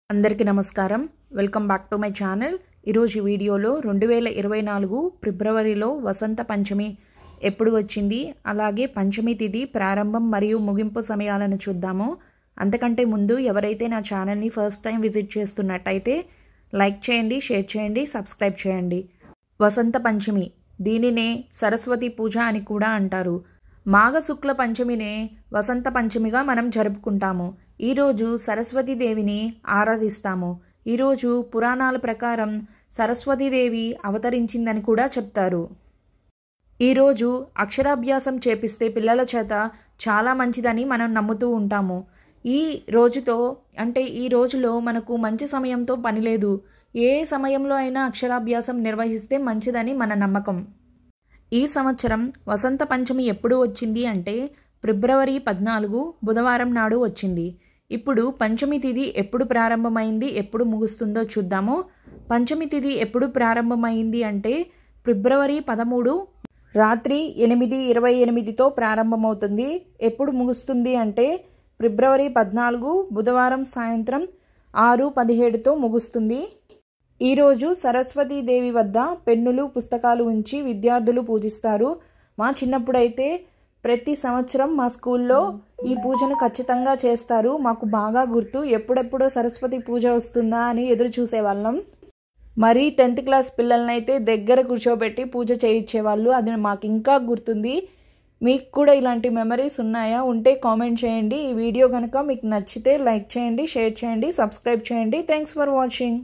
అందరికీ నమస్కారం. Welcome back to my channel. ఈరోజు వీడియోలో 2024 ఫిబ్రవరిలో వసంత పంచమి ఎప్పుడు వచ్చింది, అలాగే పంచమి తిథి ప్రారంభం మరియు ముగింపు సమయాలను చూద్దాము. అంతకంటే ముందు ఎవరైతే నా ఛానల్ని ఫస్ట్ టైం విజిట్ చేస్తున్నట్టయితే లైక్ చేయండి, షేర్ చేయండి, సబ్స్క్రైబ్ చేయండి. వసంత పంచమి, దీనినే సరస్వతి పూజ అని కూడా అంటారు. మాఘ శుక్ల పంచమినే వసంత పంచమిగా మనం జరుపుకుంటాము. ఈరోజు సరస్వతీదేవిని ఆరాధిస్తాము. ఈరోజు పురాణాల ప్రకారం సరస్వతీదేవి అవతరించిందని కూడా చెప్తారు. ఈరోజు అక్షరాభ్యాసం చేపిస్తే పిల్లల చేత చాలా మంచిదని మనం నమ్ముతూ ఉంటాము. ఈ రోజుతో అంటే ఈ రోజులో మనకు మంచి సమయంతో పని లేదు. ఏ సమయంలో అయినా అక్షరాభ్యాసం నిర్వహిస్తే మంచిదని మన నమ్మకం. ఈ సంవత్సరం వసంత పంచమి ఎప్పుడు వచ్చింది అంటే ఫిబ్రవరి 14 బుధవారం నాడు వచ్చింది. ఇప్పుడు పంచమి తిథి ఎప్పుడు ప్రారంభమైంది, ఎప్పుడు ముగుస్తుందో చూద్దాము. పంచమి తిథి ఎప్పుడు ప్రారంభమైంది అంటే ఫిబ్రవరి 13 రాత్రి 8:28తో ప్రారంభమవుతుంది. ఎప్పుడు ముగుస్తుంది అంటే ఫిబ్రవరి 14 బుధవారం సాయంత్రం 6:17తో ముగుస్తుంది. ఈరోజు సరస్వతీదేవి వద్ద పెన్నులు, పుస్తకాలు ఉంచి విద్యార్థులు పూజిస్తారు. మా చిన్నప్పుడైతే ప్రతి సంవత్సరం మా స్కూల్లో ఈ పూజను ఖచ్చితంగా చేస్తారు. మాకు బాగా గుర్తు. ఎప్పుడెప్పుడో సరస్వతి పూజ వస్తుందా అని ఎదురు చూసేవాళ్ళం. మరి 10th క్లాస్ పిల్లలనైతే దగ్గర కూర్చోబెట్టి పూజ చేయించేవాళ్ళు. అది మాకు ఇంకా గుర్తుంది. మీకు కూడా ఇలాంటి మెమరీస్ ఉన్నాయా? ఉంటే కామెంట్ చేయండి. ఈ వీడియో కనుక మీకు నచ్చితే లైక్ చేయండి, షేర్ చేయండి, సబ్స్క్రైబ్ చేయండి. Thanks for watching.